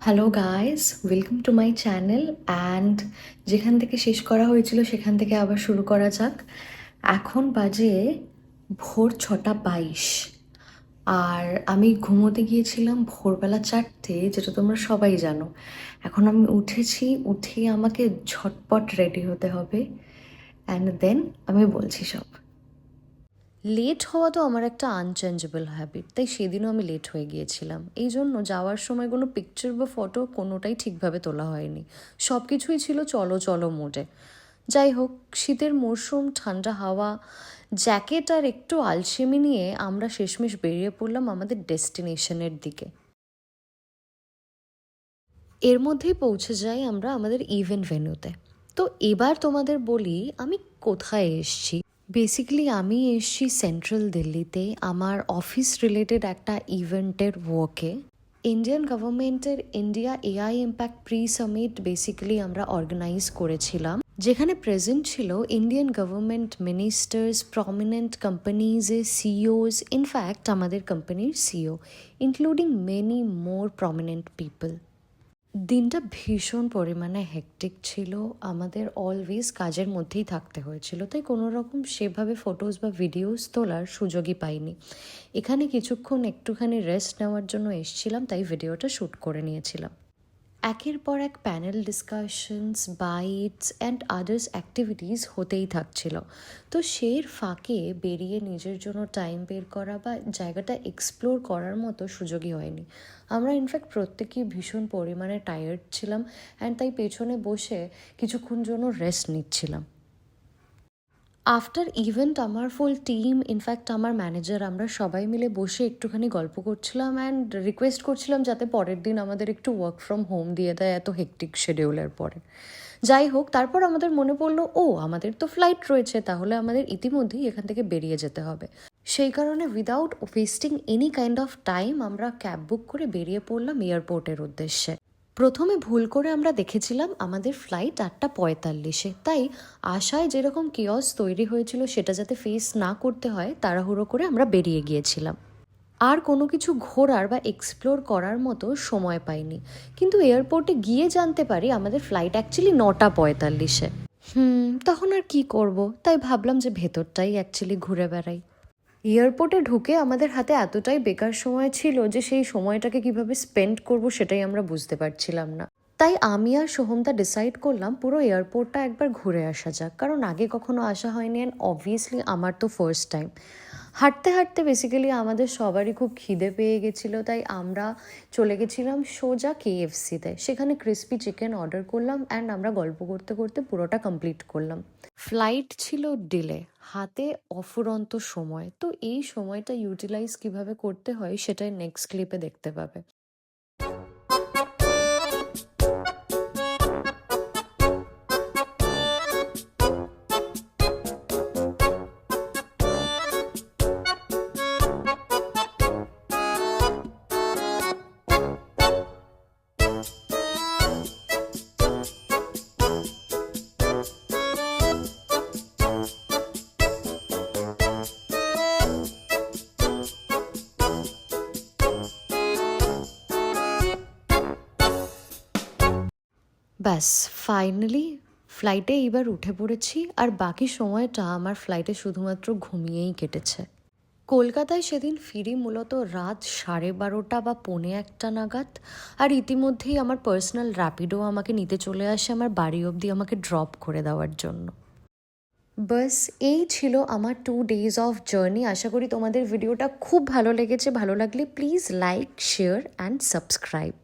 Hello guys, welcome to my channel. And যেখান থেকে শেষ করা হয়েছিল সেখান থেকে আবার শুরু করা যাক। এখন বাজে ভোর 6:22 আর আমি ঘুমোতে গিয়েছিলাম ভোরবেলা 4টে, যেটা তোমরা সবাই জানো। এখন আমি উঠেছি, উঠে আমাকে ঝটপট রেডি হতে হবে, অ্যান্ড দেন আমি বলছি সব। লেট হওয়া তো আমার একটা আনচেঞ্জেবল হ্যাবিট, তাই সেদিনও আমি লেট হয়ে গিয়েছিলাম। এই জন্য যাওয়ার সময় কোনো পিকচার বা ফটো কোনোটাই ঠিকভাবে তোলা হয়নি। সব কিছুই ছিল চলো চলো মোডে। যাই হোক, শীতের মরশুম, ঠান্ডা হাওয়া, জ্যাকেট আর একটু আলসেমি নিয়ে আমরা শেষমেশ বেরিয়ে পড়লাম আমাদের ডেস্টিনেশনের দিকে। এর মধ্যেই পৌঁছে যাই আমরা আমাদের ইভেন্ট ভেন্যুতে। তো এবার তোমাদের বলি আমি কোথায় এসছি। বেসিক্যালি আমি এসছি সেন্ট্রাল দিল্লিতে আমার অফিস রিলেটেড একটা ইভেন্টের ওয়ার্কে। ইন্ডিয়ান গভর্নমেন্টের India AI impact pre summit basically আমরা অর্গানাইজ করেছিলাম, যেখানে প্রেজেন্ট ছিল ইন্ডিয়ান গভর্নমেন্ট মিনিস্টার্স, প্রমিনেন্ট কোম্পানিজের সিইওস, ইনফ্যাক্ট আমাদের কোম্পানির CEO, including many more prominent people. দিনটা ভীষণ পরিমাণে হেকটিক ছিল, আমাদের অলওয়েজ কাজের মধ্যেই থাকতে হয়েছিল, তাই কোনো রকম সেভাবে ফটোস বা ভিডিওস তোলার সুযোগই পাইনি। এখানে কিছুক্ষণ একটুখানি রেস্ট নেওয়ার জন্য এসেছিলাম, তাই ভিডিওটা শ্যুট করে নিয়েছিলাম। একের পর এক panel discussions, bites and others activities হতেই থাকছিল। তো সেই ফাঁকে বেরিয়ে নিজের জন্য টাইম বের করা বা জায়গাটা এক্সপ্লোর করার মতো সুযোগই হয়নি। আমরা ইনফ্যাক্ট প্রত্যেকেই ভীষণ পরিমাণে টায়ার্ড ছিলাম, অ্যান্ড তাই পেছনে বসে কিছুক্ষণ জন্য রেস্ট নিচ্ছিলাম। আফটার ইভেন্ট আমার ফুল টিম, ইনফ্যাক্ট আমার ম্যানেজার, আমরা সবাই মিলে বসে একটুখানি গল্প করছিলাম অ্যান্ড রিকোয়েস্ট করছিলাম যাতে পরের দিন আমাদের একটু ওয়ার্ক ফ্রম হোম দিয়ে দেয় এত হেকটিক শিডিউলের পরে। যাই হোক, তারপর আমাদের মনে পড়লো আমাদের তো ফ্লাইট রয়েছে, তাহলে আমাদের ইতিমধ্যেই এখান থেকে বেরিয়ে যেতে হবে। সেই কারণে without wasting any kind of time আমরা ক্যাব বুক করে বেরিয়ে পড়লাম এয়ারপোর্টের উদ্দেশ্যে। প্রথমে ভুল করে আমরা দেখেছিলাম আমাদের ফ্লাইট 8:45, তাই আশায় যেরকম কিয়স তৈরি হয়েছিল সেটা যাতে ফেস না করতে হয় তাড়াহুড়ো করে আমরা বেরিয়ে গিয়েছিলাম। আর কোনো কিছু ঘোরার বা এক্সপ্লোর করার মতো সময় পাইনি, কিন্তু এয়ারপোর্টে গিয়ে জানতে পারি আমাদের ফ্লাইট অ্যাকচুয়ালি 9:45। তখন আর কি করব, তাই ভাবলাম যে ভেতরটাই অ্যাকচুয়ালি ঘুরে বেড়াই। এয়ারপোর্টে ঢুকে আমাদের হাতে এতটাই বেকার সময় ছিল যে সেই সময়টাকে কিভাবে স্পেন্ড করব সেটাই আমরা বুঝতে পারছিলাম না। তাই আমি আর সোহমদা ডিসাইড করলাম পুরো এয়ারপোর্টটা একবার ঘুরে আসা যাক, কারণ আগে কখনো আসা হয়নি অ্যান্ড অবভিয়াসলি আমার তো ফার্স্ট টাইম। হাঁটতে হাঁটতে বেসিক্যালি আমাদের সবারই খুব খিদে পেয়ে গেছিলো, তাই আমরা চলে গেছিলাম সোজা KFCতে। সেখানে ক্রিস্পি চিকেন অর্ডার করলাম অ্যান্ড আমরা গল্প করতে করতে পুরোটা কমপ্লিট করলাম। ফ্লাইট ছিল ডিলে, হাতে অফুরন্ত সময়, তো এই সময়টা ইউটিলাইজ কিভাবে করতে হয় সেটাই নেক্সট ক্লিপে দেখতে পাবে। ব্যাস, ফাইনালি ফ্লাইটে এইবার উঠে পড়েছি, আর বাকি সময়টা আমার ফ্লাইটে শুধুমাত্র ঘুমিয়েই কেটেছে। কলকাতায় সেদিন ফিরি মূলত রাত 12:30 বা 1:45 নাগাদ, আর ইতিমধ্যেই আমার পার্সোনাল র্যাপিডো আমাকে নিতে চলে আসে আমার বাড়ি অবধি আমাকে ড্রপ করে দেওয়ার জন্য। বাস এই ছিল আমার 2 days অফ জার্নি। আশা করি তোমাদের ভিডিওটা খুব ভালো লেগেছে। ভালো লাগলে please like, share and subscribe.